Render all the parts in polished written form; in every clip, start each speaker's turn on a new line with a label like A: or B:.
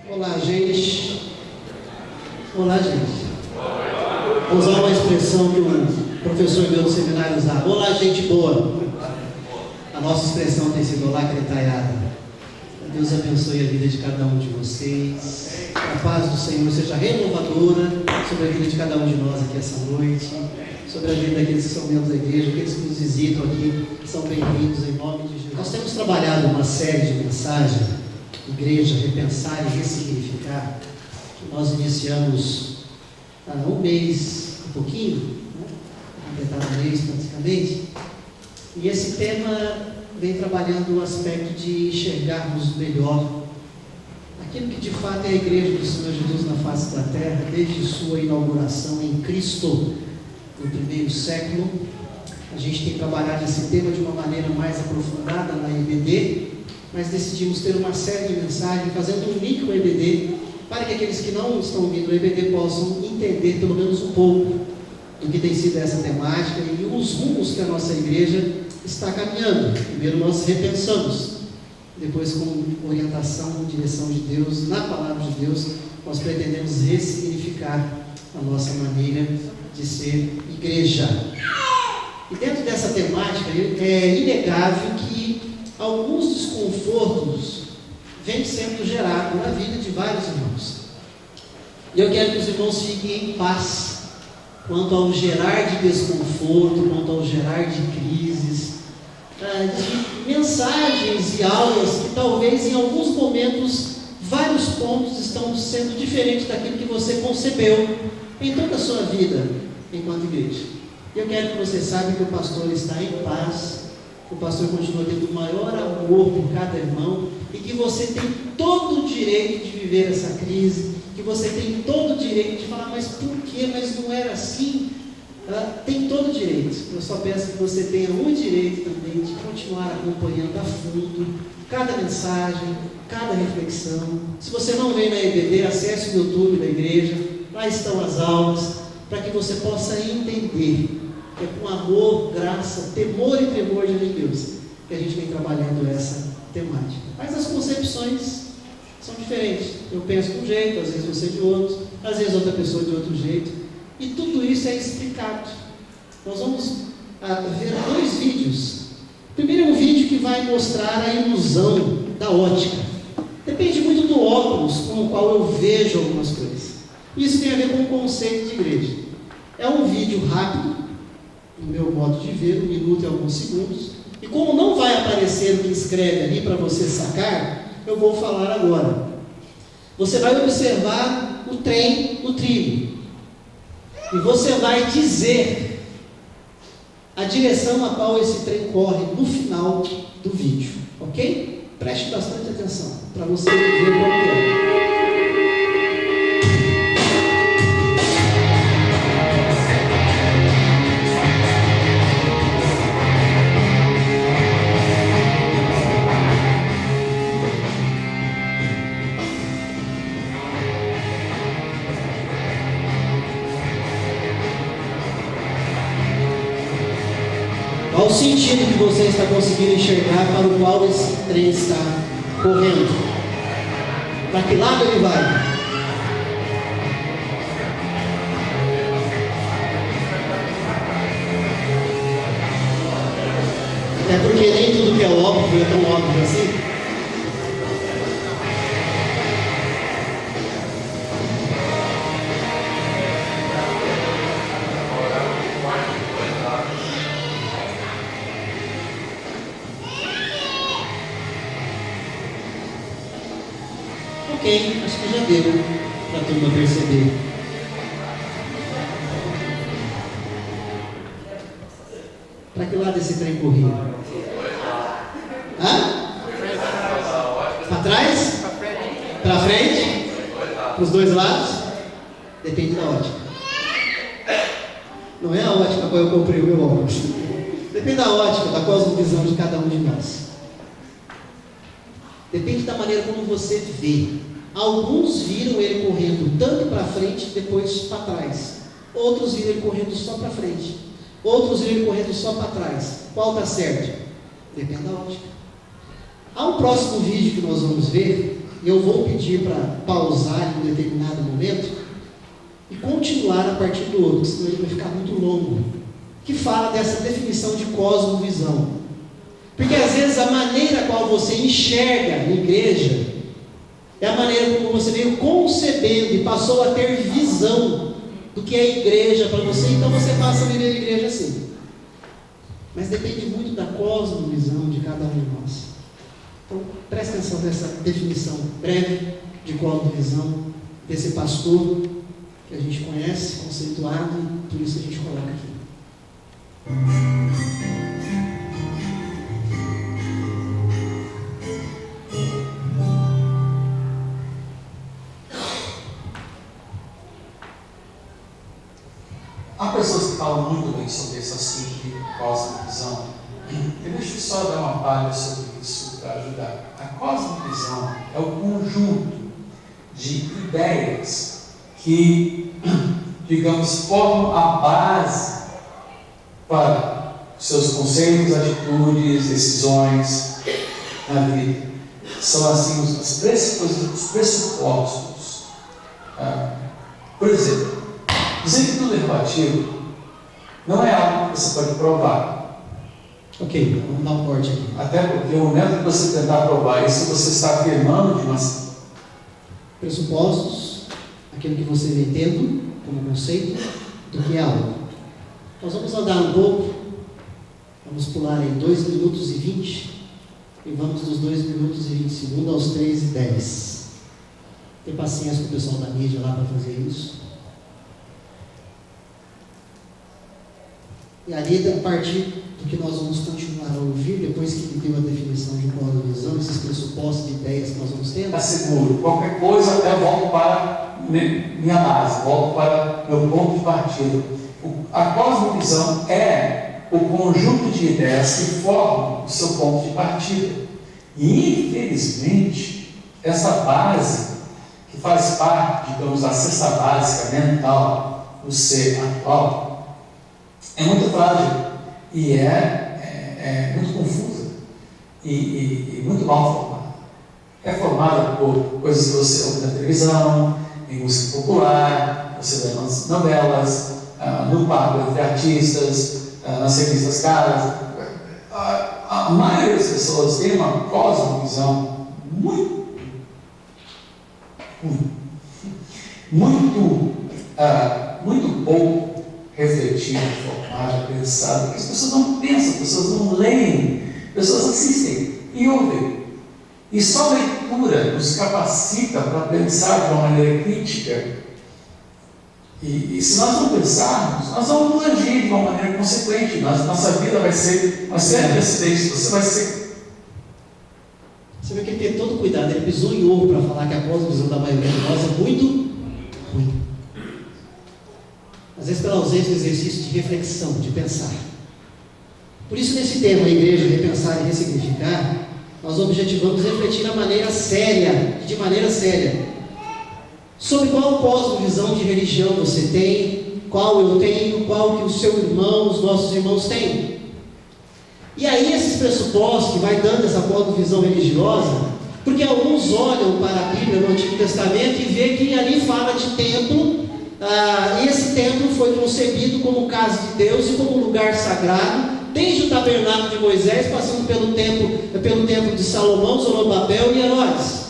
A: Olá, gente. Olá, gente. Vou usar uma expressão que um professor meu do seminário usava. Olá, gente boa. A nossa expressão tem sido olá, cretaiada. Deus abençoe a vida de cada um de vocês. A paz do Senhor seja renovadora sobre a vida de cada um de nós aqui essa noite, sobre a vida daqueles que são membros da igreja, aqueles que nos visitam aqui, são bem-vindos em nome de Jesus. Nós temos trabalhado uma série de mensagens, Igreja, Repensar e Ressignificar, que nós iniciamos há um mês, um pouquinho, né? Completar um mês praticamente, e esse tema vem trabalhando o aspecto de enxergarmos melhor aquilo que de fato é a igreja do Senhor Jesus na face da terra, desde sua inauguração em Cristo, no primeiro século. A gente tem trabalhado esse tema de uma maneira mais aprofundada na EBD, mas decidimos ter uma série de mensagens, fazendo um link com o EBD, para que aqueles que não estão ouvindo o EBD possam entender pelo menos um pouco do que tem sido essa temática e os rumos que a nossa igreja está caminhando. Primeiro nós repensamos, depois com orientação, direção de Deus, na palavra de Deus, nós pretendemos ressignificar a nossa maneira de ser igreja. E dentro dessa temática é inegável que alguns desconfortos vêm sendo gerados na vida de vários irmãos. E eu quero que os irmãos fiquem em paz quanto ao gerar de desconforto, quanto ao gerar de crises, de mensagens e aulas que talvez em alguns momentos, vários pontos estão sendo diferentes daquilo que você concebeu em toda a sua vida enquanto igreja. E eu quero que você saiba que o pastor está em paz, que o pastor continua tendo o maior amor por cada irmão e que você tem todo o direito de viver essa crise, que você tem todo o direito de falar, mas por quê? Mas não era assim? Tem todo o direito. Eu só peço que você tenha o direito também de continuar acompanhando a fundo cada mensagem, cada reflexão. Se você não vem na EBD, acesse o YouTube da igreja, lá estão as aulas, para que você possa entender que é com amor, graça, temor e tremor diante de Deus que a gente vem trabalhando essa temática. Mas as concepções são diferentes. Eu penso de um jeito, às vezes você de outro, às vezes outra pessoa de outro jeito. E tudo isso é explicado. Nós vamos ver dois vídeos. Primeiro é um vídeo que vai mostrar a ilusão da ótica. Depende muito do óculos com o qual eu vejo algumas coisas. Isso tem a ver com o conceito de igreja. É um vídeo rápido, no meu modo de ver, 1 minuto e alguns segundos. E como não vai aparecer o que escreve ali para você sacar, eu vou falar agora. Você vai observar o trem no trilho. E você vai dizer a direção a qual esse trem corre no final do vídeo, ok? Preste bastante atenção para você ver qual é. Qual o sentido que você está conseguindo enxergar para o qual esse trem está correndo? Para que lado ele vai? É porque nem tudo que é óbvio é tão óbvio assim. Ok, acho que já deu para a turma perceber. Para que lado esse trem corria? Para trás? Para frente? Para os dois lados? Depende da ótica. Não é a ótica com a qual eu comprei o meu óculos. Depende da ótica, da cosmovisão de cada um de nós. Depende da maneira como você vê. Alguns viram ele correndo tanto para frente, depois para trás. Outros viram ele correndo só para frente. Outros viram ele correndo só para trás. Qual está certo? Depende da ótica. Há um próximo vídeo que nós vamos ver, eu vou pedir para pausar em um determinado momento e continuar a partir do outro, senão ele vai ficar muito longo, que fala dessa definição de cosmovisão. Porque às vezes a maneira qual você enxerga a igreja é a maneira como você veio concebendo e passou a ter visão do que é a igreja para você, então você passa a viver a igreja assim. Mas depende muito da cosmovisão de cada um de nós. Então, preste atenção nessa definição breve de cosmovisão desse pastor que a gente conhece, conceituado, e por isso a gente coloca aqui.
B: Há pessoas que falam muito bem sobre esse assunto de cosmovisão. E deixa eu só dar uma palha sobre isso para ajudar. A cosmovisão é o conjunto de ideias que, digamos, formam a base para seus conceitos, atitudes, decisões na vida. São assim os pressupostos. Por exemplo, dizer que tudo é relativo não é algo que você pode provar.
A: Ok, vamos dar um corte aqui.
B: Até porque o momento que você tentar provar isso, você está afirmando de uma
A: pressupostos, aquilo que você vem tendo como conceito do que é algo. Nós vamos andar um pouco, vamos pular em 2 minutos e 20 e vamos dos 2 minutos e 20 segundos aos 3 e 10. Tem paciência com o pessoal da mídia lá para fazer isso. E ali, a partir do que nós vamos continuar a ouvir, depois que ele deu a definição de cosmovisão, esses pressupostos de ideias que nós vamos ter.
B: Está seguro. Qualquer coisa, até volto para minha base, volto para meu ponto de partida. A cosmovisão é o conjunto de ideias que formam o seu ponto de partida. E, infelizmente, essa base, que faz parte, digamos, da cesta básica mental do ser atual, é muito frágil e é muito confusa e muito mal formada. É formada por coisas que você ouve na televisão, em música popular, você vê nas novelas, no papo entre artistas, nas revistas caras. A maioria das pessoas tem uma cosmovisão muito pouco refletida, formada, pensada, que as pessoas não pensam, as pessoas não leem, as pessoas assistem e ouvem. E só a leitura nos capacita para pensar de uma maneira crítica. E se nós não pensarmos, nós vamos agir de uma maneira consequente. Nossa vida vai ser uma série de acidentes. Você vai ser.
A: Você vê que ele tem todo cuidado, ele pisou em ovo para falar que a cosmovisão da maioria de nós é muito ruim. Às vezes pela ausência do exercício de reflexão, de pensar. Por isso, nesse tema, a igreja, repensar e ressignificar, nós objetivamos refletir de maneira séria, sobre qual cosmovisão de religião você tem, qual eu tenho, qual que o seu irmão, os nossos irmãos têm. E aí esses pressupostos que vai dando essa cosmovisão religiosa, porque alguns olham para a Bíblia no Antigo Testamento e vê que ali fala de templo. E esse templo foi concebido como casa de Deus e como lugar sagrado, desde o tabernáculo de Moisés, passando pelo templo de Salomão, Zorobabel e Herodes.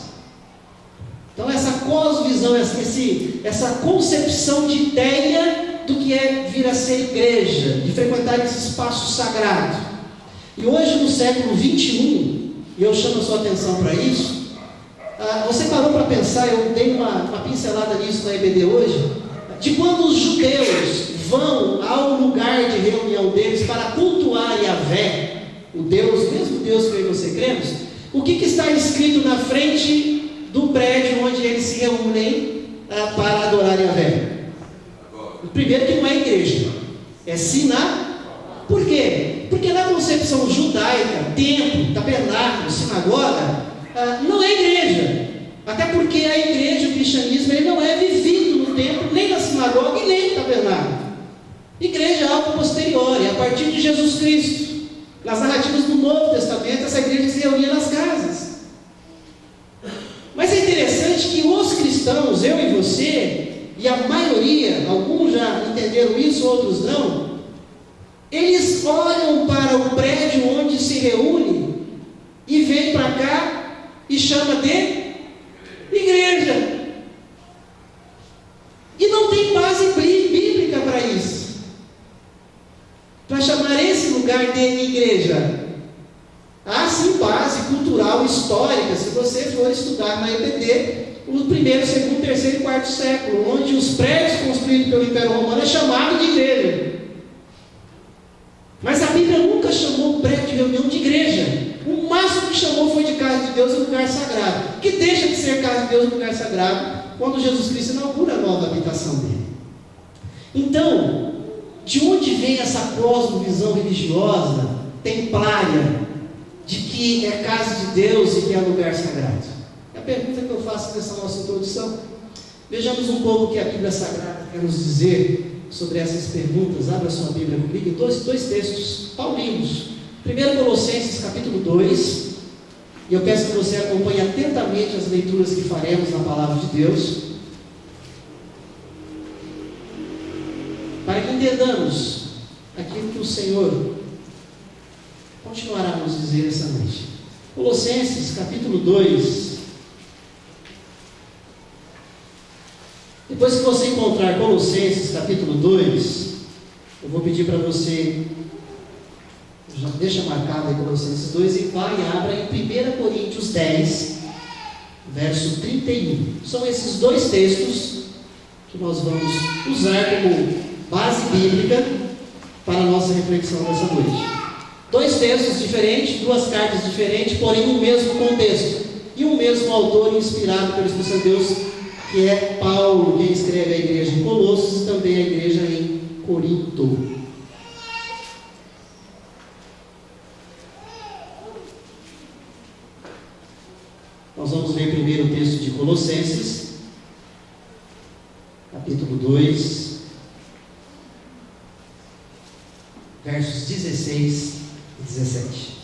A: Então essa cosmovisão, essa concepção de ideia do que é vir a ser igreja, de frequentar esse espaço sagrado. E hoje no século 21, e eu chamo a sua atenção para isso, você parou para pensar, eu dei uma pincelada nisso na EBD hoje, de quando os judeus vão ao lugar de reunião deles para cultuar Yahvé, o mesmo Deus que eu e você cremos, o que está escrito na frente do prédio onde eles se reúnem para adorar Yahvé? O primeiro que não é igreja, é sinagoga. Por quê? Porque na concepção judaica, templo, tabernáculo, sinagoga, não é igreja. Até porque a igreja, o cristianismo, ele não é vivido no templo, nem na sinagoga e nem no tabernáculo. Igreja é algo posterior, é a partir de Jesus Cristo. Nas narrativas do Novo Testamento, essa igreja se reunia nas casas. Mas a maioria, alguns já entenderam isso, outros não, eles olham para o prédio onde se reúne e vem para cá e chama de igreja. E não tem base bíblica para isso, para chamar esse lugar de igreja. Há sim base cultural, histórica, se você for estudar na EBD, o primeiro, segundo, terceiro e quarto século, onde os prédios construídos pelo Império Romano é chamado de igreja. Mas a Bíblia nunca chamou o prédio de reunião de igreja. O máximo que chamou foi de casa de Deus e lugar sagrado, que deixa de ser casa de Deus e lugar sagrado quando Jesus Cristo inaugura a nova habitação dele. Então, de onde vem essa cosmovisão religiosa, templária, de que é casa de Deus e que é lugar sagrado? É a pergunta que eu faço nessa nossa introdução. Vejamos um pouco o que a Bíblia Sagrada quer nos dizer sobre essas perguntas. Abra sua Bíblia comigo em dois textos paulinos. Primeiro, Colossenses capítulo 2, e eu peço que você acompanhe atentamente as leituras que faremos na Palavra de Deus, para que entendamos aquilo que o Senhor continuará a nos dizer essa noite. Colossenses capítulo 2. Depois que você encontrar Colossenses capítulo 2, eu vou pedir para você, já deixa marcado aí Colossenses 2 e vai e abra em 1 Coríntios 10, verso 31. São esses dois textos que nós vamos usar como base bíblica para a nossa reflexão dessa noite. Dois textos diferentes, duas cartas diferentes, porém no mesmo contexto, e o mesmo autor inspirado pelo Espírito Santo de Deus, que é Paulo, quem escreve a igreja em Colossos e também a igreja em Corinto. Nós vamos ler primeiro o texto de Colossenses, capítulo 2, versos 16 e 17.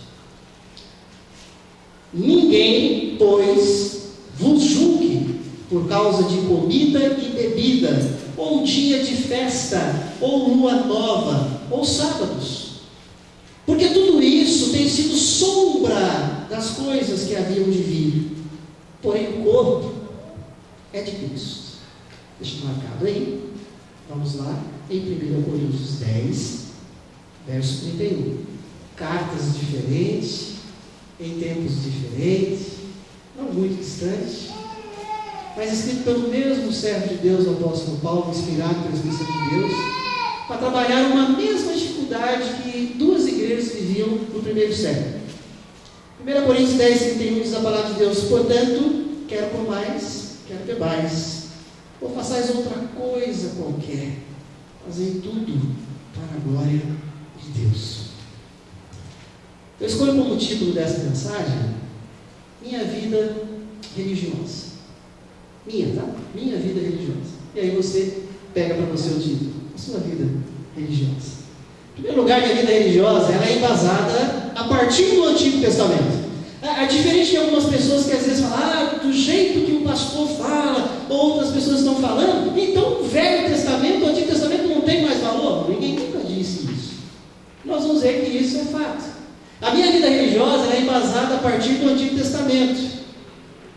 A: Ninguém, pois, vos julgue por causa de comida e bebida, ou dia de festa, ou lua nova, ou sábados, porque tudo isso tem sido sombra das coisas que haviam de vir, porém o corpo é de Cristo. Deixa marcado aí, vamos lá, em 1 Coríntios 10, verso 31. Cartas diferentes, em tempos diferentes, não muito distantes, mas escrito pelo mesmo servo de Deus, o apóstolo Paulo, inspirado pelo Espírito Santo de Deus, para trabalhar uma mesma dificuldade que duas igrejas viviam no primeiro século. 1 Coríntios 10, 31 diz a palavra de Deus: portanto, quer comais, quer bebais, ou façais outra coisa qualquer, fazei tudo para a glória de Deus. Eu escolho como título dessa mensagem, minha vida religiosa. Minha vida religiosa. E aí você pega para você o título, a sua vida religiosa. Em primeiro lugar, minha vida religiosa, ela é embasada a partir do Antigo Testamento. É diferente de algumas pessoas que às vezes falam, do jeito que o pastor fala, outras pessoas estão falando, então o Velho Testamento, o Antigo Testamento não tem mais valor. Ninguém nunca disse isso. Nós vamos ver que isso é fato. A minha vida religiosa ela é embasada a partir do Antigo Testamento,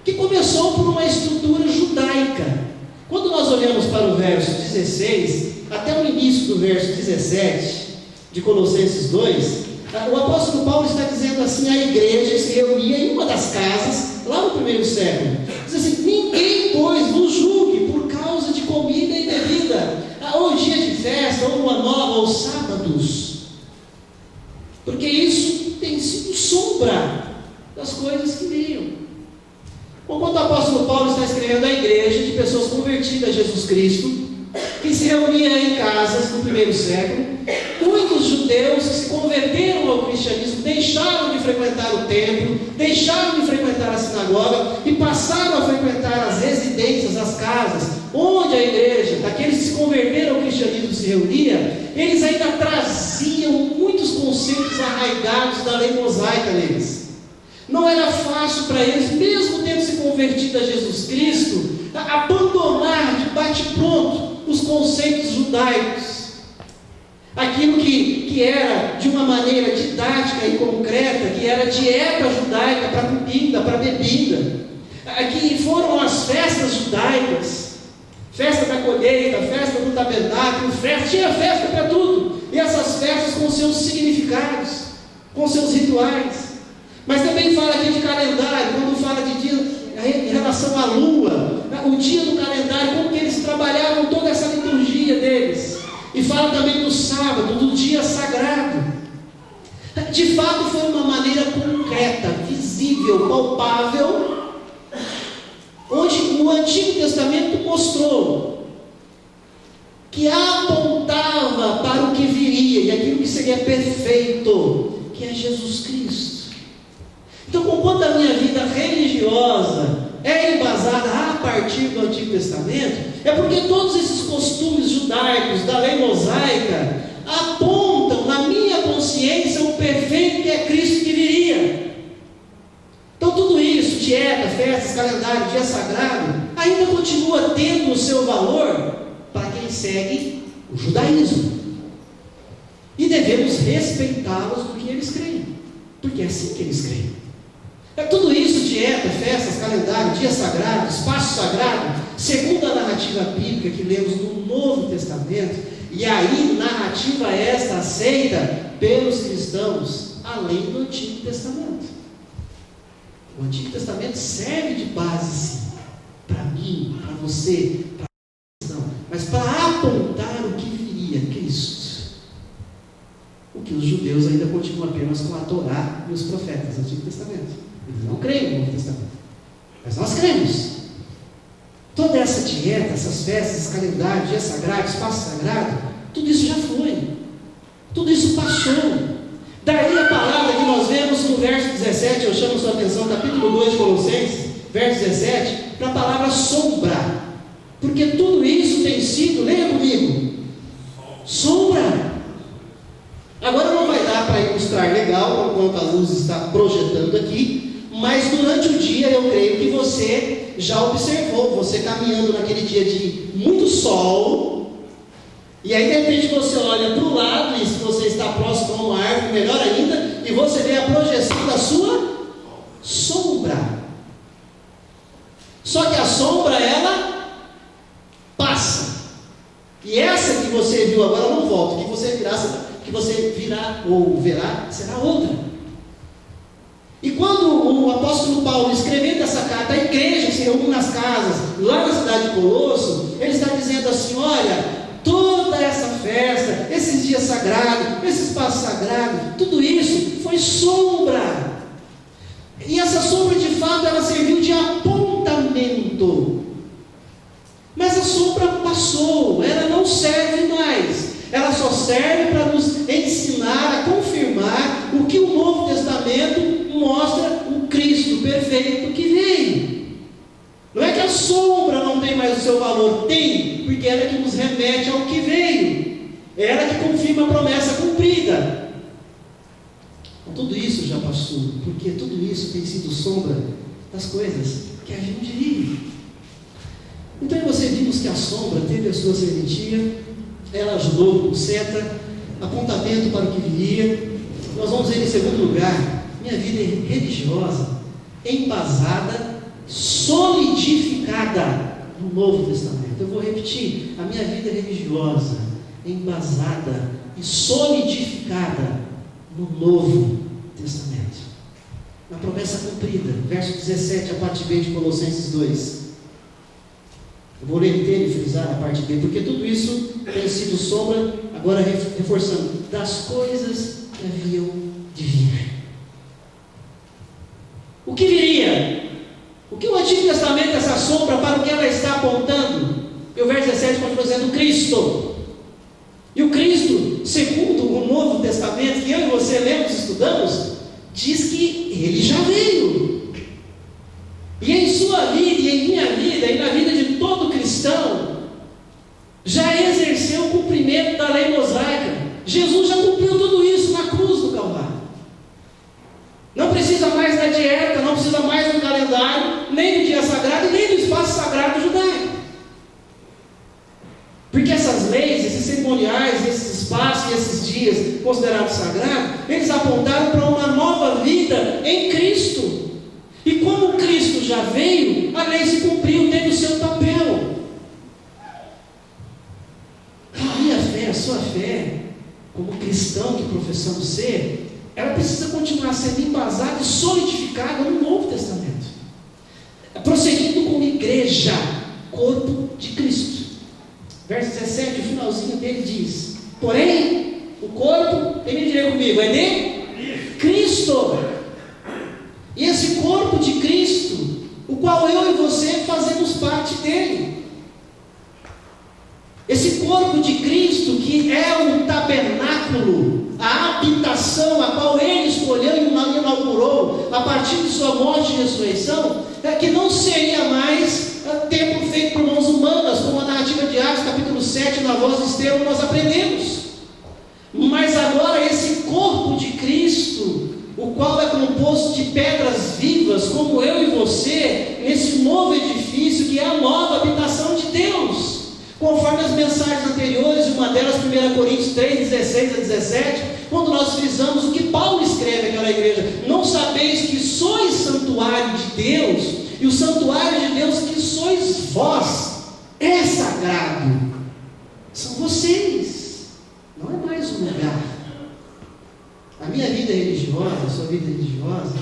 A: que começou por uma estrutura judaica. Quando nós olhamos para o verso 16, até o início do verso 17, de Colossenses 2, o apóstolo Paulo está dizendo assim: a igreja se reunia em uma das casas, lá no primeiro século. Diz assim: ninguém, pois, vos julgue por causa de comida e bebida, ou dia de festa, ou lua nova, ou sábados, porque isso tem sido sombra das coisas que viriam. Enquanto o apóstolo Paulo está escrevendo à igreja de pessoas convertidas a Jesus Cristo, que se reuniam em casas no primeiro século, muitos judeus que se converteram ao cristianismo deixaram de frequentar o templo, deixaram de frequentar a sinagoga e passaram a frequentar as residências, as casas, onde a igreja, daqueles que se converteram ao cristianismo se reunia. Eles ainda traziam muitos conceitos arraigados da lei mosaica neles. Não era fácil para eles, mesmo tendo se convertido a Jesus Cristo, abandonar de bate-pronto os conceitos judaicos. Aquilo que era de uma maneira didática e concreta, que era dieta judaica para comida, para bebida. Aqui foram as festas judaicas, festa da colheita, festa do tabernáculo, tinha festa para tudo. E essas festas com seus significados, com seus rituais. Mas também fala aqui de calendário, quando fala de dia em relação à lua, o dia do calendário, como que eles trabalhavam toda essa liturgia deles. E fala também do sábado, do dia sagrado. De fato foi uma maneira concreta, visível, palpável, onde o Antigo Testamento mostrou que apontava para o que viria, e aquilo que seria perfeito, que é Jesus Cristo. Então, conquanto a minha vida religiosa é embasada a partir do Antigo Testamento, é porque todos esses costumes judaicos da lei mosaica apontam na minha consciência o perfeito que é Cristo que viria. Então tudo isso, dieta, festas, calendário, dia sagrado, ainda continua tendo o seu valor para quem segue o judaísmo. E devemos respeitá-los do que eles creem, porque é assim que eles creem. É tudo isso, dieta, festas, calendário, dia sagrado, espaço sagrado, segundo a narrativa bíblica que lemos no Novo Testamento, e aí narrativa esta aceita pelos cristãos, além do Antigo Testamento. O Antigo Testamento serve de base, sim, para mim, para você, para a cristão, mas para apontar o que viria, Cristo. O que os judeus ainda continuam apenas com a Torá e os profetas do Antigo Testamento. Eles não creem no Novo Testamento, mas nós cremos. Toda essa dieta, essas festas, calendário, dia sagrado, espaço sagrado, tudo isso já foi, tudo isso passou. Daí a palavra que nós vemos no verso 17, eu chamo sua atenção, capítulo 2 de Colossenses, verso 17, para a palavra sombra, porque tudo isso tem sido, leia comigo, sombra. Agora não vai dar para ilustrar legal, enquanto a luz está projetando aqui, mas durante o dia eu creio que você já observou, você caminhando naquele dia de muito sol, e aí de repente você olha para o lado, e se você está próximo a uma árvore, melhor ainda, e você vê a projeção da sua sombra. Só que a sombra, ela passa, e essa que você viu agora não volta, que você virá ou verá, será outra. E quando o apóstolo Paulo, escrevendo essa carta à igreja que se reúne nas casas, lá na cidade de Colosso, ele está dizendo assim: olha, toda essa festa, esses dias sagrados, esse espaço sagrado, tudo isso foi sombra. E essa sombra de fato ela serviu de apontamento. Mas a sombra passou, ela não serve mais. Ela só serve para nos ensinar a confirmar o que o Novo Testamento mostra, o Cristo perfeito que veio. Não é que a sombra não tem mais o seu valor, tem, porque ela é que nos remete ao que veio, ela que confirma a promessa cumprida. Tudo isso já passou, porque tudo isso tem sido sombra das coisas que haviam de vir. Então você vimos que a sombra teve a sua serventia, ela ajudou como seta, apontamento para o que viria. Nós vamos ver em segundo lugar, minha vida religiosa, embasada, solidificada no Novo Testamento. Eu vou repetir, a minha vida religiosa, embasada e solidificada no Novo Testamento. Na promessa cumprida, verso 17, a parte B de Colossenses 2. Eu vou ler inteiro e frisar a parte B, porque tudo isso tem sido sombra, agora reforçando, das coisas que haviam de vir. O que viria? O que o Antigo Testamento, essa sombra, para o que ela está apontando? E o verso 17 continua dizendo Cristo. E o Cristo, segundo o Novo Testamento, que eu e você lemos e estudamos, diz que Ele já veio. E em sua vida, e em minha vida, e na vida de todo cristão, já exerceu o cumprimento da lei mosaica. Jesus já cumpriu tudo isso na cruz do Calvário. Não precisa mais da dieta, não precisa mais do calendário, nem do dia sagrado, e nem do espaço sagrado judaico. Porque considerado sagrado, eles apontaram para uma nova vida em Cristo. E como Cristo já veio, a lei se cumpriu, teve o seu papel. A minha fé, a sua fé, como cristão que professamos ser, ela precisa continuar sendo embasada e solidificada no Novo Testamento, prosseguindo como igreja, corpo de Cristo. Verso 17, o finalzinho dele diz: porém, o corpo, quem me diria comigo, é de Cristo. E esse corpo de Cristo, o qual eu e você fazemos parte dele. Esse corpo de Cristo, que é o tabernáculo, a habitação a qual ele escolheu e inaugurou a partir de sua morte e ressurreição, é que não seria mais templo feito por mãos humanas, como a narrativa de Atos, capítulo 7, na voz de Estevão, nós aprendemos. Mas agora esse corpo de Cristo, o qual é composto de pedras vivas, como eu e você, nesse novo edifício que é a nova habitação de Deus. Conforme as mensagens anteriores, uma delas, 1 Coríntios 3, 16 a 17, quando nós frisamos o que Paulo escreve àquela igreja: não sabeis que sois santuário de Deus, e o santuário de Deus que sois vós é sagrado. São vocês, não é mais um lugar. A minha vida religiosa, a sua vida religiosa,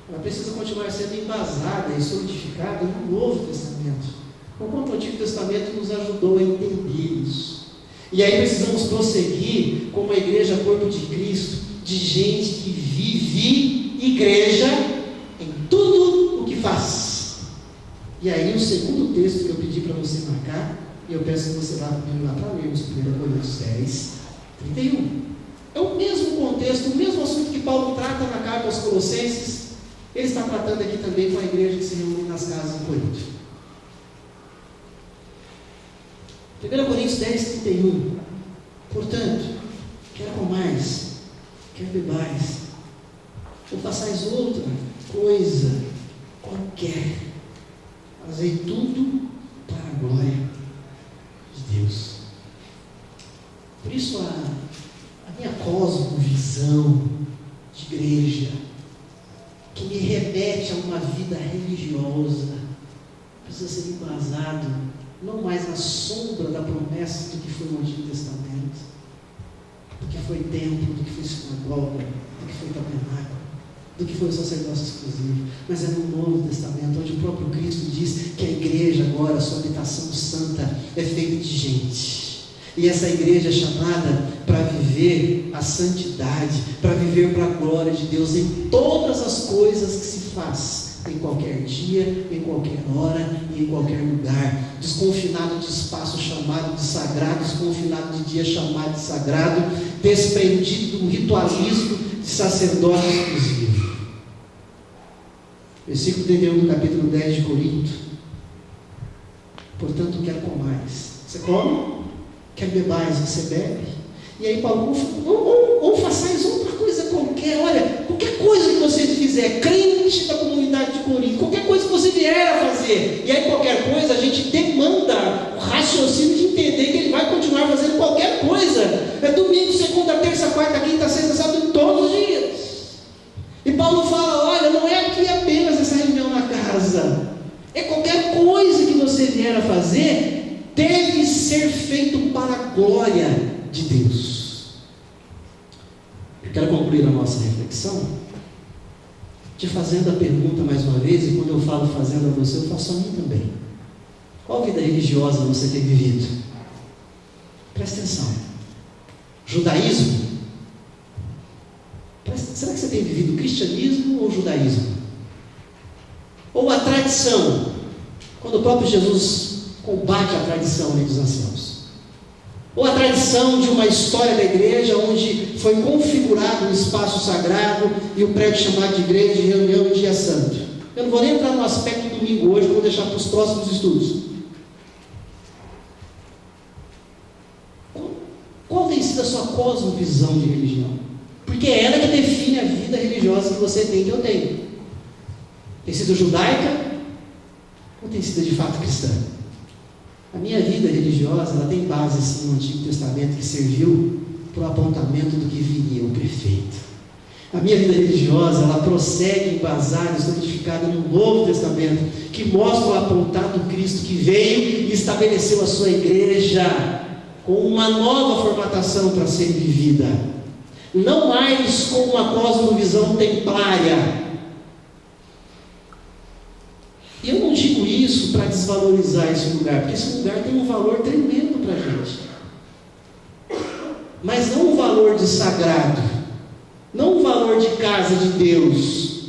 A: ela precisa continuar sendo embasada e solidificada no Novo Testamento. Enquanto o Antigo Testamento nos ajudou a entender isso. E aí precisamos prosseguir como a igreja corpo de Cristo, de gente que vive igreja em tudo o que faz. E aí o segundo texto que eu pedi para você marcar, e eu peço que você vá comigo lá para lermos 1 Coríntios 10, 31. É o mesmo contexto, o mesmo assunto que Paulo trata na carta aos Colossenses, ele está tratando aqui também com a igreja que se reúne nas casas de Corinto. 1 Coríntios 10, 31. Portanto, quer comais, quer bebais, ou façais outra coisa qualquer, fazei tudo para a glória de Deus. Por isso a minha cosmovisão de igreja, que me remete a uma vida religiosa, precisa ser embasado não mais na sombra da promessa do que foi o Antigo Testamento, do que foi templo, do que foi sinagoga, do que foi tabernáculo, do que foi o sacerdócio exclusivo, mas é no Novo Testamento, onde o próprio Cristo diz que a igreja agora, a sua habitação santa, é feita de gente. E essa igreja é chamada para viver a santidade, para viver para a glória de Deus em todas as coisas que se faz, em qualquer dia, em qualquer hora e em qualquer lugar. Desconfinado de espaço chamado de sagrado, desconfinado de dia chamado de sagrado, desprendido do ritualismo de sacerdócio exclusivo. Versículo 31 do capítulo 10 de Corinto. Portanto, quer comais, você come? Quer bebais, você bebe? E aí Paulo, ou façais outra coisa qualquer, olha, qualquer coisa que você fizer, crente da comunidade de Corinto, qualquer coisa que você vier a fazer, e aí qualquer coisa, a gente demanda o raciocínio de entender que ele vai continuar fazendo qualquer coisa, é domingo, segunda, terça, quarta, quinta, sexta, sábado, todos os dias. E Paulo fala, olha, não é aqui apenas essa reunião na casa, é qualquer coisa que você vier a fazer, deve ser feito para a glória de Deus. Eu quero concluir a nossa reflexão te fazendo a pergunta mais uma vez, e quando eu falo fazendo a você, eu faço a mim também. Qual vida religiosa você tem vivido? Presta atenção. Judaísmo? Será que você tem vivido cristianismo ou judaísmo? Ou a tradição? Quando o próprio Jesus combate a tradição dos anciãos. Ou a tradição de uma história da igreja onde foi configurado um espaço sagrado e o prédio chamado de igreja, de reunião e dia santo. Eu não vou nem entrar no aspecto do domingo hoje, vou deixar para os próximos estudos. Qual tem sido a sua cosmovisão de religião? Porque é ela que define a vida religiosa que você tem, que eu tenho. Tem sido judaica ou tem sido de fato cristã? A minha vida religiosa, ela tem base sim no Antigo Testamento, que serviu para o apontamento do que viria. feita. A minha vida religiosa, ela prossegue embasada, solidificada no Novo Testamento, que mostra o apontado Cristo que veio e estabeleceu a sua igreja com uma nova formatação para ser vivida. Não mais com uma cosmovisão templária. E eu não digo isso para desvalorizar esse lugar, porque esse lugar tem um valor tremendo para a gente. Mas não um valor de sagrado, não um valor de casa de Deus.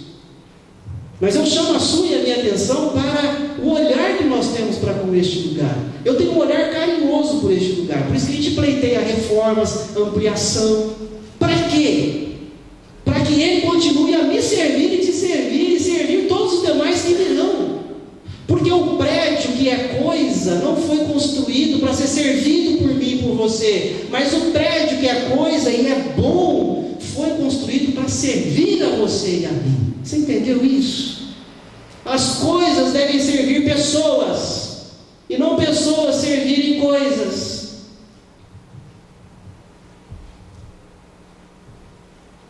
A: Mas eu chamo a sua e a minha atenção para o olhar que nós temos para com este lugar. Eu tenho um olhar carinhoso por este lugar, por isso que a gente pleiteia reformas, ampliação. Para quê? Para que ele continue a me servir e te servir e servir todos os demais que virão. Porque o prédio que é coisa não foi construído para ser servido por mim e por você, mas o prédio que é coisa e é bom foi construído para servir a você e a mim. Você entendeu isso? As coisas devem servir pessoas e não pessoas servirem coisas.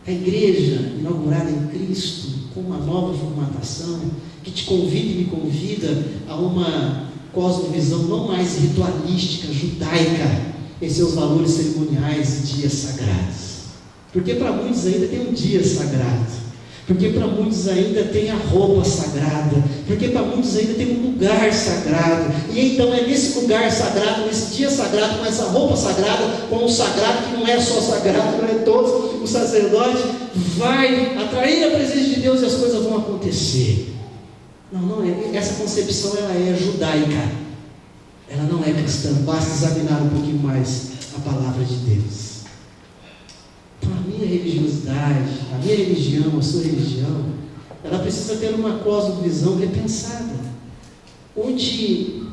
A: A igreja inaugurada em Cristo, com uma nova formatação, que te convida e me convida a uma cosmovisão não mais ritualística, judaica, em seus valores cerimoniais e dias sagrados. Porque para muitos ainda tem um dia sagrado. Porque para muitos ainda tem a roupa sagrada. Porque para muitos ainda tem um lugar sagrado. E então é nesse lugar sagrado, nesse dia sagrado, com essa roupa sagrada, com um sagrado que não é só sagrado, não é todos, o sacerdote vai atrair a presença de Deus e as coisas vão acontecer. Não é. Essa concepção ela é judaica. Ela não é cristã. Basta examinar um pouquinho mais a palavra de Deus. Então a minha religiosidade, a minha religião, a sua religião, ela precisa ter uma cosmovisão repensada, onde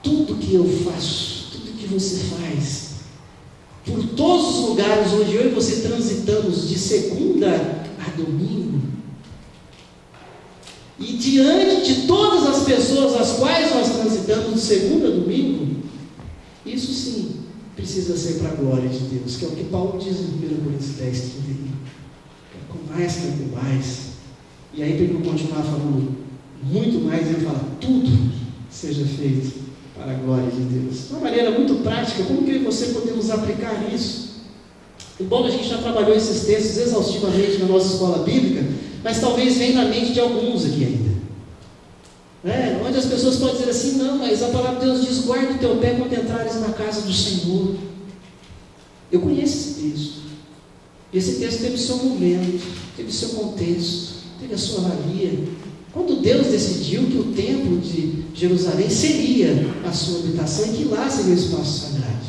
A: tudo que eu faço, tudo que você faz, por todos os lugares onde eu e você transitamos de segunda a domingo, e diante de todas as pessoas as quais nós transitamos de segunda a domingo, isso sim precisa ser para a glória de Deus, que é o que Paulo diz em 1 Coríntios 10, 31. Com mais, quanto mais. E aí, para ele continuar falando muito mais, ele fala: tudo seja feito para a glória de Deus. De uma maneira muito prática, como que eu e você podemos aplicar isso? Embora a gente já trabalhou esses textos exaustivamente na nossa escola bíblica, mas talvez venha na mente de alguns aqui ainda. Onde as pessoas podem dizer assim: não, mas a palavra de Deus diz: guarda o teu pé quando entrares na casa do Senhor. Eu conheço esse texto. Esse texto teve o seu momento, teve o seu contexto, teve a sua valia. Quando Deus decidiu que o templo de Jerusalém seria a sua habitação e que lá seria o espaço sagrado.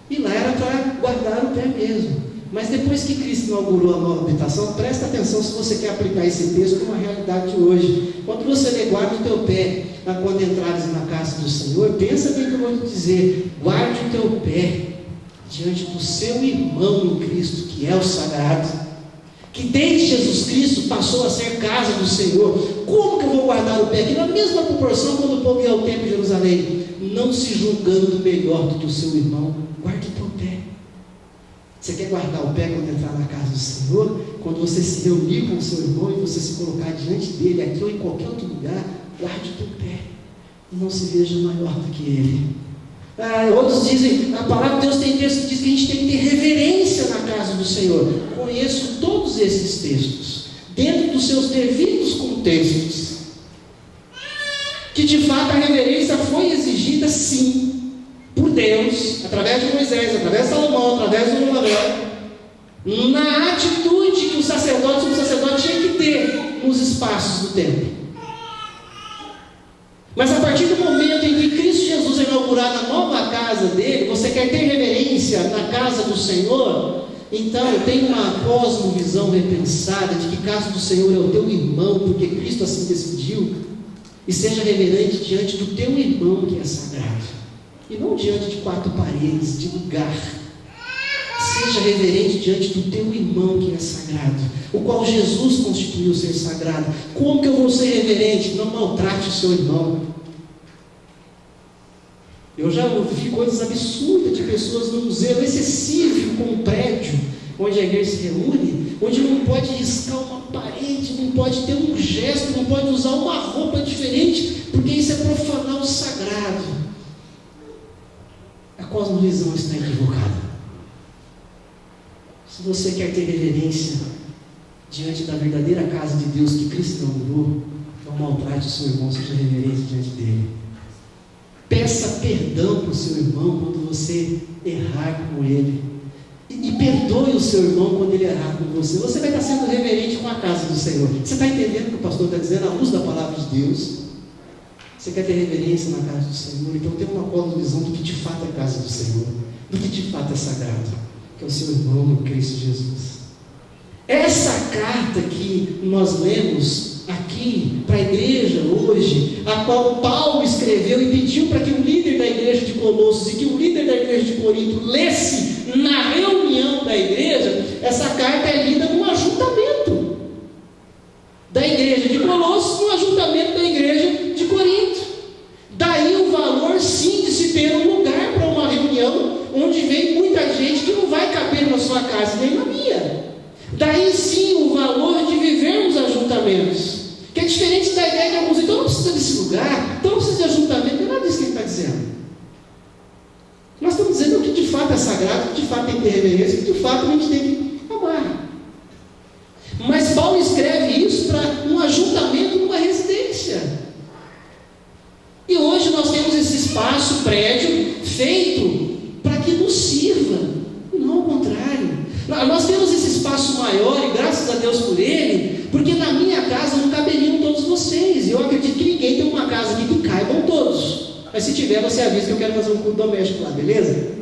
A: E lá era para guardar o pé mesmo. Mas depois que Cristo inaugurou a nova habitação, presta atenção se você quer aplicar esse texto com a realidade de hoje. Quando você lê: guarda o teu pé quando entrares na casa do Senhor, pensa bem o que eu vou te dizer: guarde o teu pé diante do seu irmão em Cristo, que é o sagrado, que desde Jesus Cristo passou a ser casa do Senhor. Como que eu vou guardar o pé? Aqui na mesma proporção quando o povo ia ao templo de Jerusalém, não se julgando melhor do que o seu irmão. Guarde o teu pé. Você quer guardar o pé quando entrar na casa do Senhor? Quando você se reunir com o seu irmão e você se colocar diante dele, aqui ou em qualquer outro lugar, guarde o teu pé e não se veja maior do que ele. Outros dizem: a palavra de Deus tem texto que diz que a gente tem que ter reverência na casa do Senhor. Conheço todos esses textos, dentro dos seus devidos contextos, que de fato a reverência foi exigida sim por Deus, através de Moisés, através de Salomão, através do Abel, na atitude que o sacerdote tinha que ter nos espaços do templo. Mas a partir do momento em que Cristo Jesus é inaugurado a nova casa dele, você quer ter reverência na casa do Senhor? Então tem uma cosmovisão repensada de que casa do Senhor é o teu irmão, porque Cristo assim decidiu, e seja reverente diante do teu irmão que é sagrado. E não diante de quatro paredes, de lugar. Seja reverente diante do teu irmão que é sagrado, o qual Jesus constituiu ser sagrado. Como que eu vou ser reverente? Não maltrate o seu irmão. Eu já ouvi coisas absurdas de pessoas num zelo excessivo com um prédio, onde a igreja se reúne, onde não pode riscar uma parede, não pode ter um gesto, não pode usar uma roupa diferente, porque isso é profanar o sagrado. A cosmovisão está equivocada. Se você quer ter reverência diante da verdadeira casa de Deus que Cristo inaugurou, não maltrate o seu irmão, seja reverente diante dele. Peça perdão para o seu irmão quando você errar com ele. E perdoe o seu irmão quando ele errar com você. Você vai estar sendo reverente com a casa do Senhor. Você está entendendo o que o pastor está dizendo à luz da palavra de Deus? Você quer ter reverência na casa do Senhor? Então tenha uma cosmovisão do que de fato é a casa do Senhor, do que de fato é sagrado, que é o seu irmão no Cristo Jesus. Essa carta que nós lemos aqui para a igreja hoje, a qual Paulo escreveu e pediu para que o líder da igreja de Colossos e que o líder da igreja de Corinto lesse na reunião da igreja, essa carta é lida num ajuntamento da igreja de Colossos, no ajuntamento da igreja de Corinto. Daí o valor sim de se ter um lugar para uma reunião onde vem muita gente que não vai caber na sua casa nem na minha. Daí sim o valor de vivermos ajuntamentos, que é diferente da ideia de alguns. Então não precisa desse lugar, então não precisa de ajuntamento, não é nada disso que ele está dizendo. Nós estamos dizendo o que de fato é sagrado, o que de fato tem que ter reverência, o que de fato a gente tem que amar. Mas Paulo escreve isso para um ajuntamento numa residência. E hoje nós temos esse espaço, prédio, feito para que nos sirva, e não ao contrário. Nós temos esse espaço maior, e graças a Deus por ele, porque na minha casa não caberiam todos vocês. E eu acredito que ninguém tem uma casa aqui que caibam todos. Mas se tiver, você avisa que eu quero fazer um culto doméstico lá, beleza?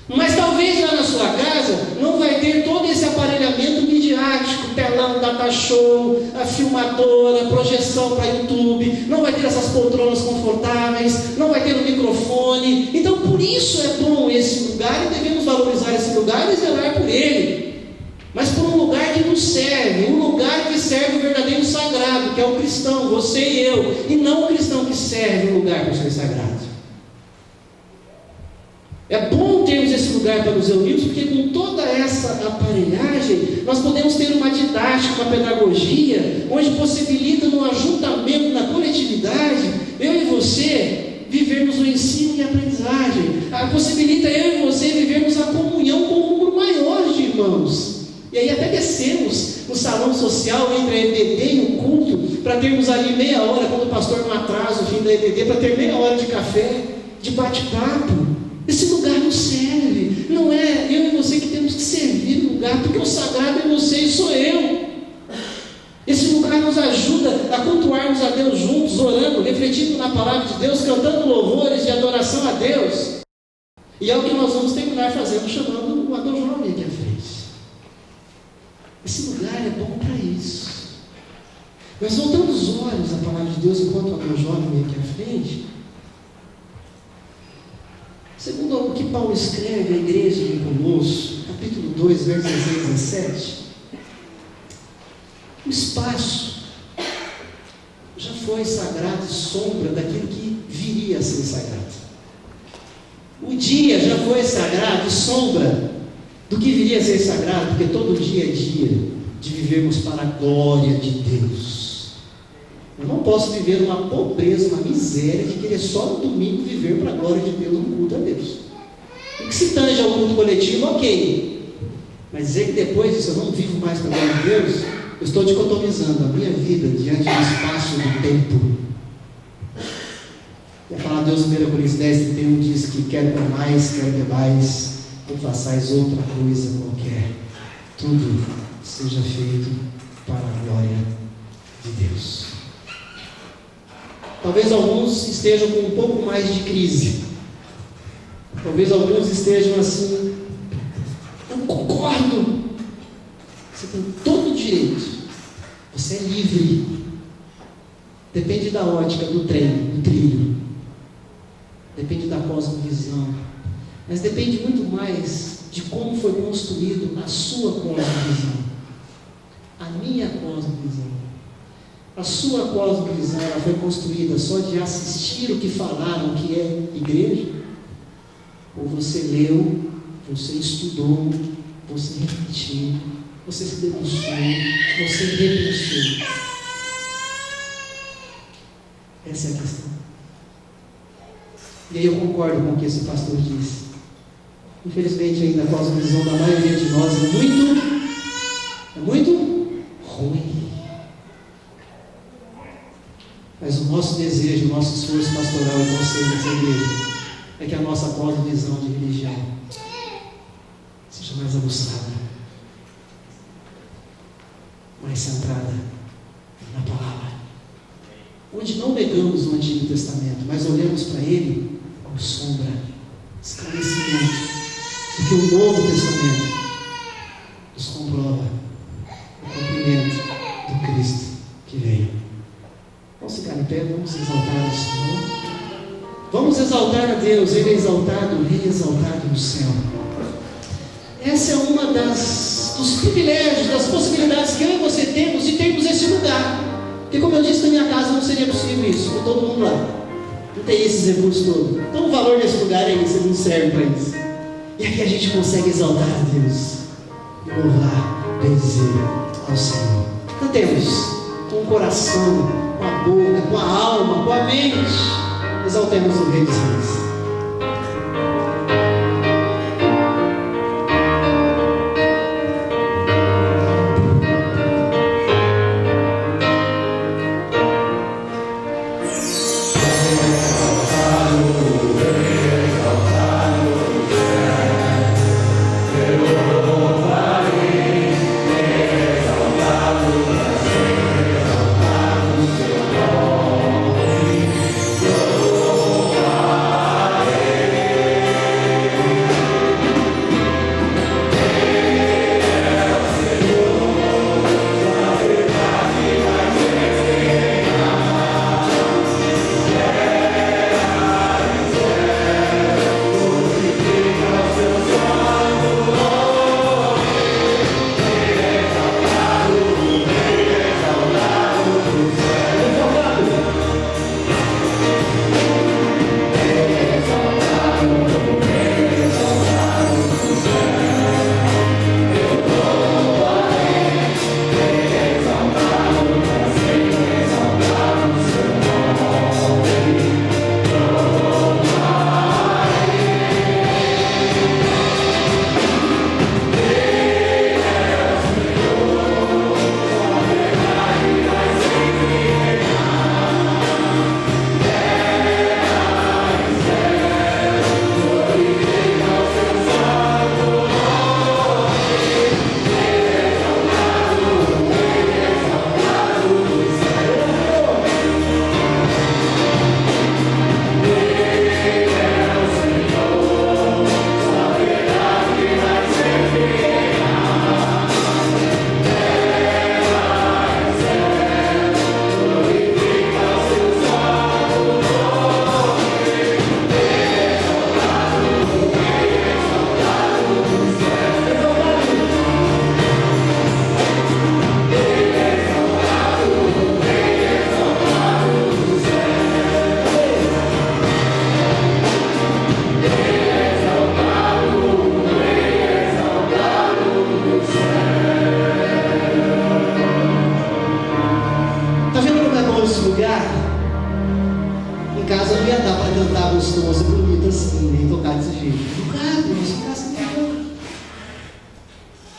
A: Mas talvez lá na sua casa não vai ter todo esse aparelhamento midiático, telão, data show, a filmadora, projeção para YouTube, não vai ter essas poltronas confortáveis, não vai ter um microfone. Então por isso é bom esse lugar e devemos valorizar esse lugar e zelar por ele. Mas por um lugar que nos serve, um lugar que serve o verdadeiro sagrado, que é o cristão, você e eu, e não o cristão que serve o lugar para ser sagrado. É bom termos esse lugar para nos reunirmos, porque com toda essa aparelhagem, nós podemos ter uma didática, uma pedagogia, onde possibilita no ajuntamento, na coletividade, eu e você vivermos o ensino e a aprendizagem. Possibilita eu e você vivermos a comunhão com um número maior de irmãos. E aí até descemos no salão social entre a EBD e o culto, para termos ali meia hora, quando o pastor não atrasa o fim da EBD, para ter meia hora de café, de bate-papo. Esse lugar nos serve. Não é eu e você que temos que servir o lugar, porque o sagrado é você e sou eu. Esse lugar nos ajuda a cultuarmos a Deus juntos, orando, refletindo na palavra de Deus, cantando louvores de adoração a Deus. E é o que nós vamos terminar fazendo, chamando o Adão Jovem aqui à frente. Esse lugar é bom para isso. Mas voltando os olhos à palavra de Deus enquanto o Adão Jovem vem aqui à frente, segundo o que Paulo escreve à igreja em Colossos, capítulo 2, versos 16 e 17, o espaço já foi sagrado e sombra daquilo que viria a ser sagrado. O dia já foi sagrado e sombra do que viria a ser sagrado, porque todo dia é dia de vivermos para a glória de Deus. Eu não posso viver uma pobreza, uma miséria de querer só no domingo viver para a glória de Deus, no culto a Deus. E que se tange ao culto coletivo, ok. Mas dizer que depois disso eu não vivo mais para a glória de Deus, eu estou dicotomizando a minha vida diante do espaço do tempo. E a palavra de Deus em 1 Coríntios 10:31 diz que quer comais, quer bebais, ou façais outra coisa qualquer, tudo seja feito para a glória de Deus. Talvez alguns estejam com um pouco mais de crise. Talvez alguns estejam assim, eu concordo. Você tem todo o direito. Você é livre. Depende da ótica, do trem, do trilho. Depende da cosmovisão. Mas depende muito mais de como foi construído a sua cosmovisão. A minha cosmovisão. A sua cosmovisão, ela foi construída só de assistir o que falaram que é igreja? Ou você leu, você estudou, você refletiu, você se debruçou, você repensou. Essa é a questão. E aí eu concordo com o que esse pastor disse. Infelizmente, ainda a cosmovisão da maioria de nós é muito ruim. Mas o nosso desejo, o nosso esforço pastoral e conselho dessa igreja é que a nossa cosmovisão de religião seja mais aguçada, mais centrada na palavra, onde não negamos o Antigo Testamento, mas olhamos para ele com sombra, esclarecimento, porque o Novo Testamento nos comprova o cumprimento do Cristo que veio. Vamos ficar em pé, vamos exaltar o Senhor. Vamos exaltar a Deus, Ele é exaltado, Ele é exaltado no céu. Essa é uma dos privilégios, das possibilidades que eu e você temos de termos esse lugar. Porque, como eu disse, na minha casa não seria possível isso, com todo mundo lá. Não tem esses recursos todos. Então o valor desse lugar é isso, ele não serve para isso. E aqui a gente consegue exaltar a Deus, e louvar, bendizer ao Senhor. Cantemos com o coração, com a boca, com a alma, com a mente. Exaltemos o Rei dos Reis.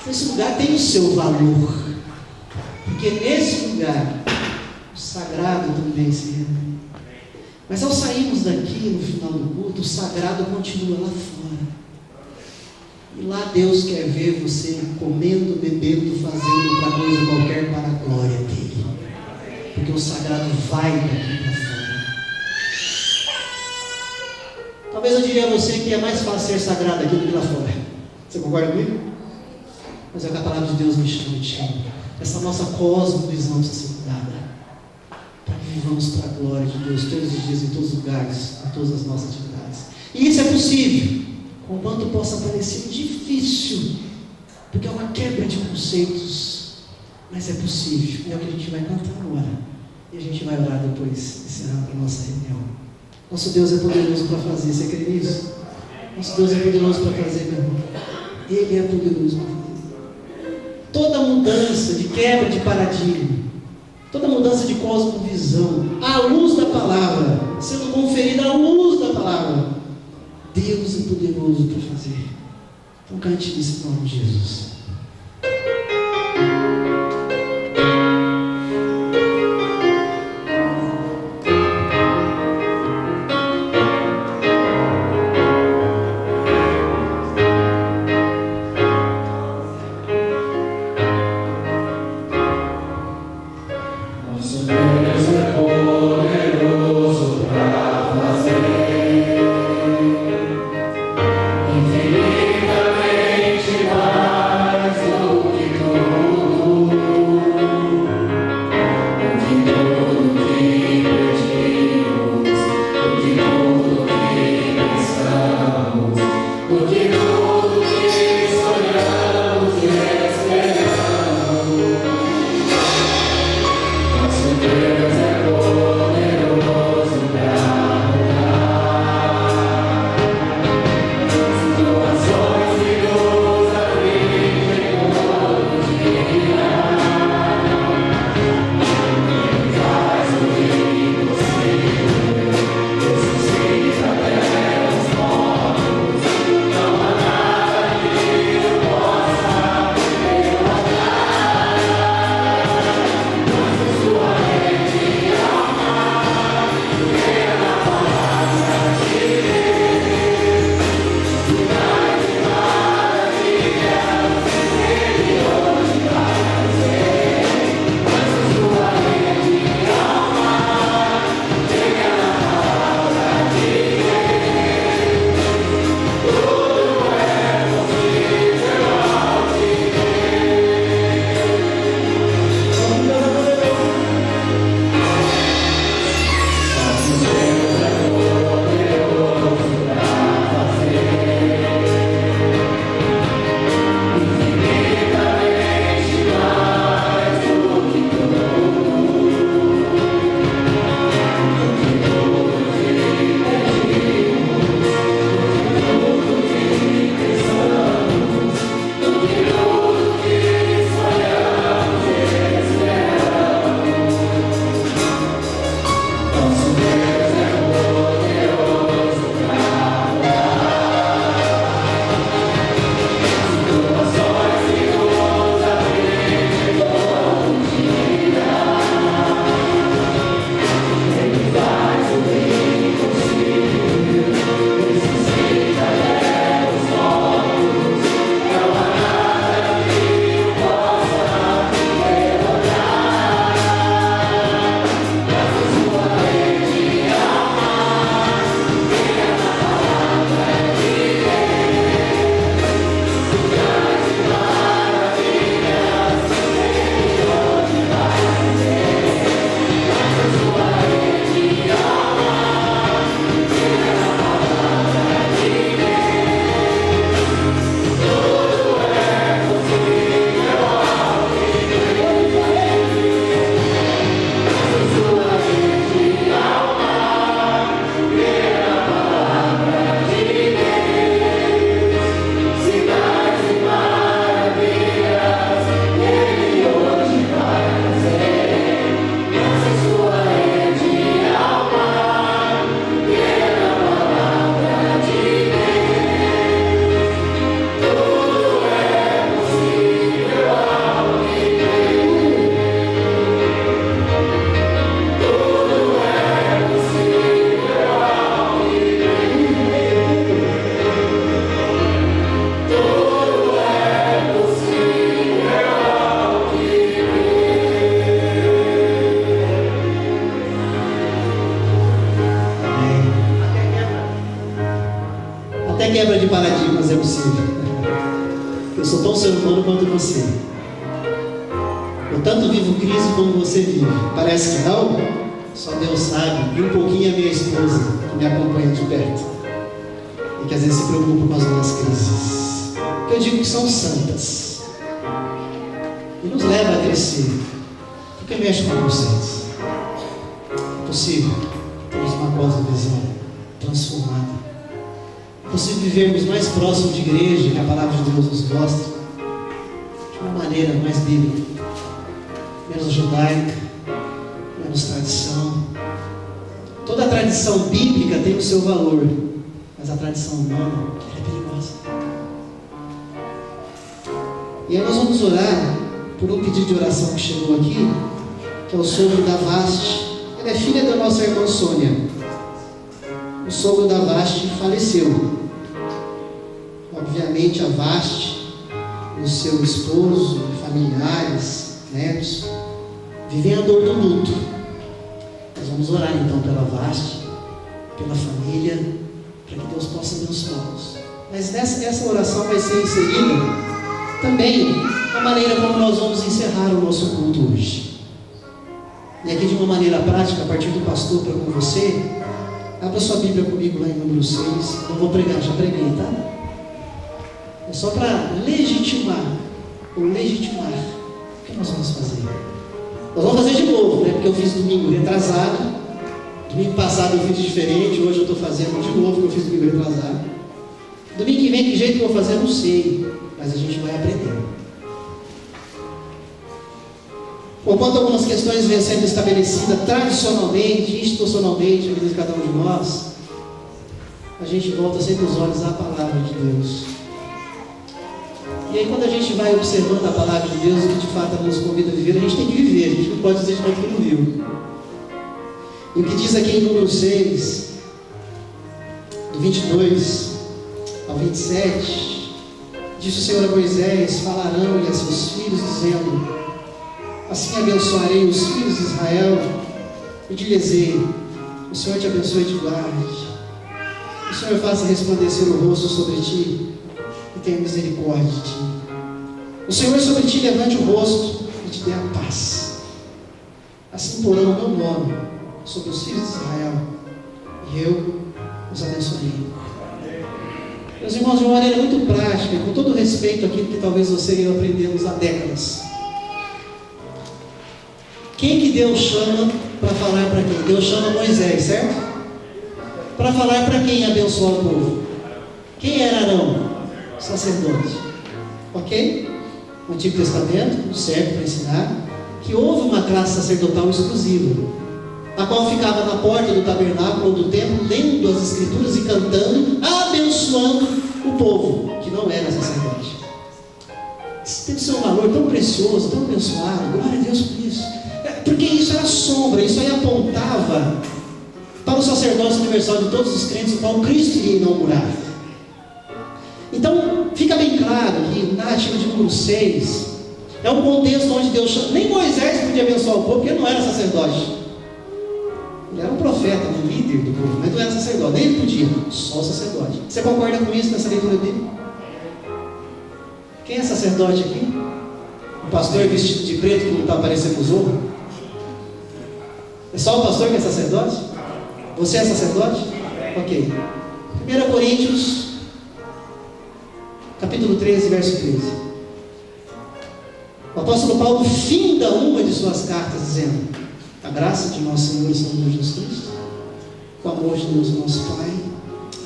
A: Esse lugar tem o seu valor, porque nesse lugar o sagrado também se reúne. Mas ao sairmos daqui no final do culto, o sagrado continua lá fora. E lá Deus quer ver você comendo, bebendo, fazendo outra coisa qualquer para a glória dele, porque o sagrado vai daqui para fora. Talvez eu diria a você que é mais fácil ser sagrado aqui do que lá fora. Você concorda comigo? Mas é o que a palavra de Deus me chama de chama. Essa nossa cosmovisão precisa ser cuidada, para que vivamos para a glória de Deus todos os dias, em todos os lugares, em todas as nossas atividades. E isso é possível, conquanto possa parecer difícil, porque é uma quebra de conceitos, mas é possível. E é o que a gente vai cantar agora, e a gente vai orar depois, encerrando a nossa reunião. Nosso Deus é poderoso para fazer, você crê nisso? Nosso Deus é poderoso para fazer, meu irmão. Ele é poderoso para fazer. mudança, de quebra de paradigma, toda mudança de cosmovisão, à luz da palavra, sendo conferida à luz da palavra, Deus é poderoso para fazer. Então cante nesse nome de Jesus. quebra de paradigmas é possível. Eu sou tão ser humano quanto você. Eu tanto vivo crise como você vive. Parece que não? Só Deus sabe. E um pouquinho a minha esposa, que me acompanha de perto. E que às vezes se preocupa com as minhas crises. Que eu digo que são santas. E nos leva a crescer. Porque mexe com vocês. É possível termos uma cosmovisão transformada. É possível vivermos mais próximo de igreja, que a palavra de Deus nos mostra. De uma maneira mais bíblica, menos judaica, menos tradição. Toda a tradição bíblica tem o seu valor, mas a tradição humana é perigosa. E aí nós vamos orar por um pedido de oração que chegou aqui, que é o sogro da Vasti. Ela é filha da nossa irmã Sônia. O sogro da Vasti faleceu. Obviamente a Vasti, o seu esposo, familiares, netos, vivem a dor do luto. Nós vamos orar então pela Vasti, pela família, para que Deus possa abençoá-los. Mas essa oração vai ser inserida também a maneira como nós vamos encerrar o nosso culto hoje. E aqui de uma maneira prática, a partir do pastor para com você, abra sua Bíblia comigo lá em número 6. Não vou pregar, já preguei, tá? É só para legitimar o que nós vamos fazer. Nós vamos fazer de novo, né? Porque eu fiz domingo retrasado, domingo passado eu fiz diferente, hoje eu estou fazendo de novo o que eu fiz domingo retrasado. Domingo que vem, que jeito que eu vou fazer, eu não sei, mas a gente vai aprender. Enquanto algumas questões vêm sendo estabelecidas tradicionalmente, institucionalmente, na vida de cada um de nós, a gente volta sempre os olhos à palavra de Deus. E aí quando a gente vai observando a palavra de Deus, o que de fato ela nos convida a viver, a gente tem que viver, a gente não pode dizer de novo que não viu. E o que diz aqui em número 6, do 22 ao 27, disse o Senhor a Moisés: falarão e a seus filhos, dizendo: assim abençoarei os filhos de Israel, e dir-lhes-ei: o Senhor te abençoe e te guarde. O Senhor faça resplandecer o rosto sobre ti e tenha misericórdia de ti. O Senhor sobre ti levante o rosto e te dê a paz. Assim porão o meu nome sobre os filhos de Israel, e eu os abençoarei. Meus irmãos, de uma maneira muito prática, com todo respeito àquilo que talvez você e eu aprendemos há décadas. Quem que Deus chama para falar para quem? Deus chama Moisés, certo? Para falar para quem abençoar o povo. Quem era Arão? Sacerdote. Ok? No Antigo Testamento, serve para ensinar que houve uma classe sacerdotal exclusiva, a qual ficava na porta do tabernáculo ou do templo, lendo as escrituras e cantando, abençoando o povo, que não era sacerdote. Isso tem o seu valor tão precioso, tão abençoado. Glória a Deus por isso. Porque isso era sombra, isso aí apontava para o sacerdócio universal de todos os crentes, o qual Cristo iria inaugurar. Então, fica bem claro que na narrativa de número 6, é um contexto onde Deus chama. Nem Moisés podia abençoar o povo, porque ele não era sacerdote. Ele era um profeta, um líder do povo, mas não era sacerdote, nem ele podia, só o sacerdote. Você concorda com isso nessa leitura bíblica? Quem é sacerdote aqui? O pastor vestido de preto que não está aparecendo os outros? É só o pastor que é sacerdote? Você é sacerdote? Ok. 1 Coríntios, capítulo 13, verso 13. O apóstolo Paulo finda uma de suas cartas dizendo: a graça de nosso Senhor e Salvador Jesus Cristo, o amor de Deus nosso Pai,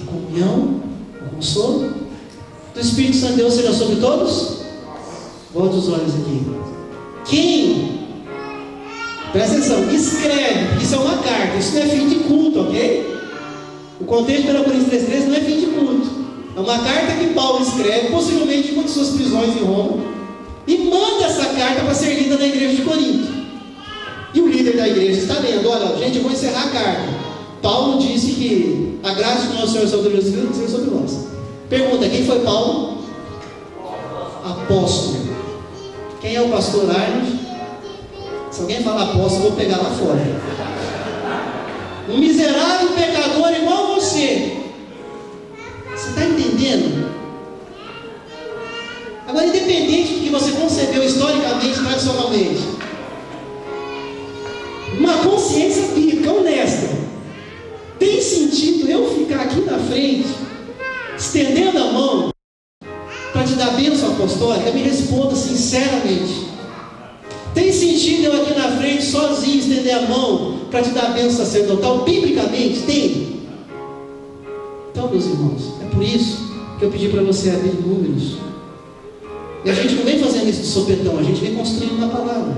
A: a comunhão, o consolo do Espírito Santo de Deus seja sobre todos. Volte os olhos aqui. Quem, presta atenção, escreve, isso é uma carta, isso não é fim de culto, ok? O contexto de 1 Coríntios 3,13 não é fim de culto, é uma carta que Paulo escreve, possivelmente em uma de suas prisões em Roma, e manda essa carta para ser lida na igreja de Corinto. E o líder da igreja está lendo: olha, gente, eu vou encerrar a carta. Paulo disse que a graça de nosso Senhor e Salvador Jesus Cristo seja sobre nós. Pergunta: quem foi Paulo? Apóstolo. Quem é o pastor Arnold? Se alguém falar apóstolo, eu vou pegar lá fora. Um miserável pecador igual a você. Você está entendendo? Agora, independente do que você concebeu historicamente, tradicionalmente, uma consciência bíblica honesta, tem sentido eu ficar aqui na frente, estendendo a mão para te dar bênção apostólica? Me responda sinceramente. Tem sentido eu aqui na frente sozinho estender a mão para te dar bênção sacerdotal? Biblicamente tem. Então, meus irmãos, é por isso que eu pedi para você abrir Números, E a gente não vem fazendo isso de sopetão, a gente vem construindo na palavra.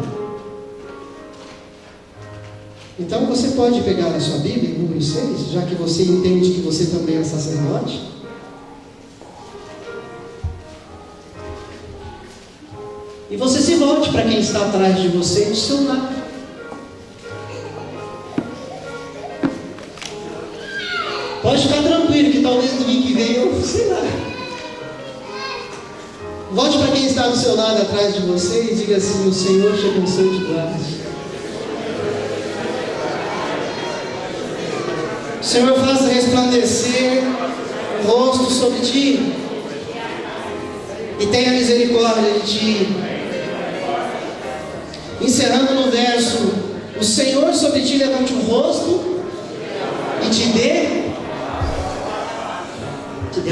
A: Então você pode pegar na sua Bíblia, em número 6, já que você entende que você também é sacerdote. E você se volte para quem está atrás de você e do seu lado. Pode ficar tranquilo que talvez no domingo que vem eu, sei lá. Volte para quem está do seu lado, atrás de você, e diga assim: o Senhor te abençoe e te guarde. O Senhor faça resplandecer o rosto sobre ti e tenha misericórdia de ti. Encerrando no verso: o Senhor sobre ti levante o rosto e te dê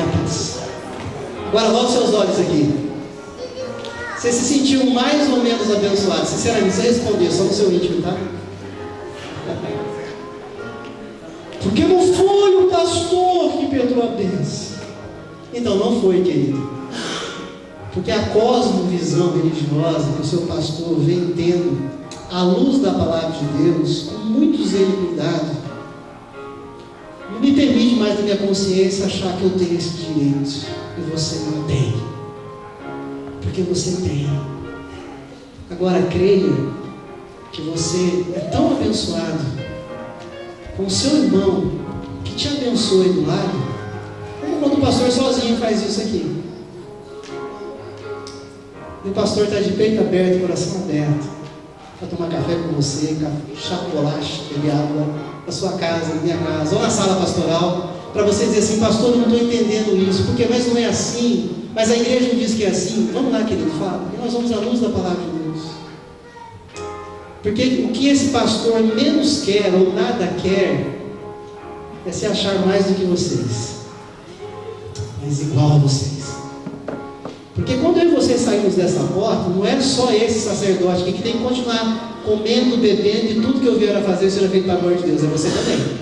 A: a paz. Agora volte seus olhos aqui. Você se sentiu mais ou menos abençoado? Sinceramente, você respondeu só no seu íntimo, tá? Porque não foi o pastor que perdeu a bênção. Então não foi, querido. Porque a cosmovisão religiosa que o seu pastor vem tendo à luz da palavra de Deus, com muito zelo e cuidado, não me permite mais na minha consciência achar que eu tenho esse direito e você não tem. Porque você tem. Agora creia que você é tão abençoado com o seu irmão que te abençoe do lado, como quando o pastor sozinho faz isso aqui. E o pastor está de peito aberto, coração aberto, para tomar café com você, chocolate, beber água na sua casa, na minha casa, ou na sala pastoral, para você dizer assim: pastor, eu não estou entendendo isso, porque mas não é assim, mas a igreja não diz que é assim. Vamos lá, querido, fala, e nós vamos à luz da palavra de Deus. Porque o que esse pastor menos quer ou nada quer é se achar mais do que vocês, mas igual a vocês. Porque quando eu e você saímos dessa porta, não é só esse sacerdote aqui que tem que continuar comendo, bebendo, e tudo que eu vier a fazer será feito para a glória de Deus, é você também.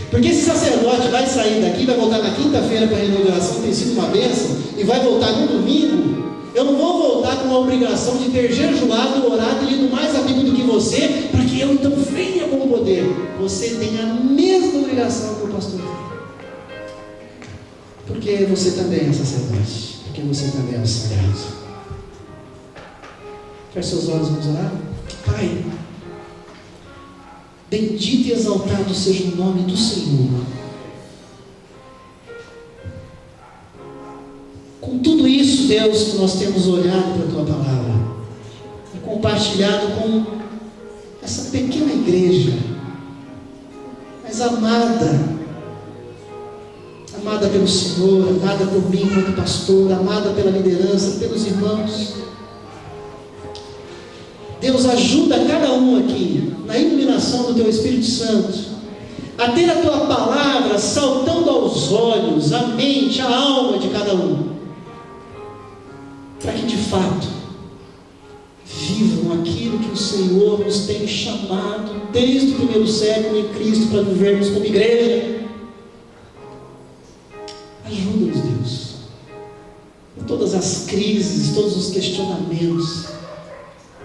A: Porque esse sacerdote vai sair daqui, vai voltar na quinta-feira para a inauguração, tem sido uma bênção, e vai voltar no domingo. Eu não vou voltar com a obrigação de ter jejuado, orado e lido mais a Bíblia do que você, para que eu então venha com o poder. Você tem a mesma obrigação que o pastor tem. Porque você também é sacerdote. Porque você também é o sagrado. Feche seus olhos, vamos orar. Pai, bendito e exaltado seja o nome do Senhor. Com tudo isso, Deus, que nós temos olhado para a Tua palavra e compartilhado com essa pequena igreja, mas amada pelo Senhor, amada por mim como pastor, amada pela liderança, pelos irmãos. Deus, ajuda cada um aqui, na iluminação do Teu Espírito Santo, a ter a Tua palavra saltando aos olhos, a mente, a alma de cada um, para que de fato vivam aquilo que o Senhor nos tem chamado desde o primeiro século em Cristo para vivermos como igreja. Ajuda-nos, Deus, em todas as crises, todos os questionamentos,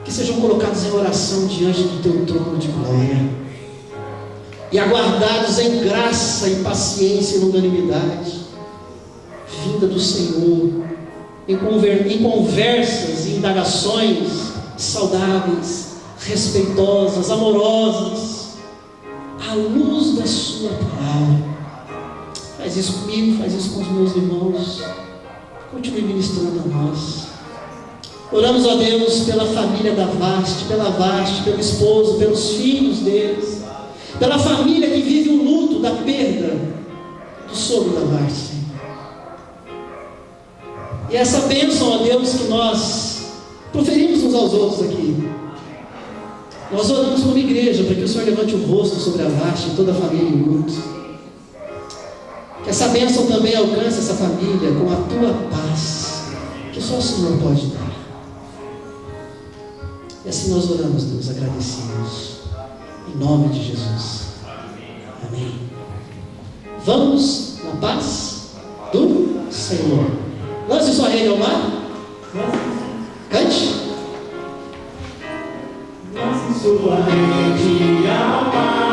A: que sejam colocados em oração diante do Teu trono de glória e aguardados em graça, em paciência e longanimidade, vinda do Senhor, em conversas e indagações saudáveis, respeitosas, amorosas, à luz da Sua palavra. Faz isso comigo, faz isso com os meus irmãos. Continue ministrando a nós. Oramos, ó Deus, pela família da Vaste, pelo esposo, pelos filhos deles, pela família que vive o luto da perda do sogro da Vaste. E essa bênção, ó Deus, que nós proferimos uns aos outros aqui, nós oramos como igreja para que o Senhor levante o rosto sobre a Vaste e toda a família em luto. Que essa bênção também alcance essa família com a Tua paz, que só o Senhor pode dar. E assim nós oramos, Deus, agradecidos, em nome de Jesus. Amém. Vamos na paz do Senhor. Lance sua rede ao mar. Cante.
C: Nasce sua rede alma.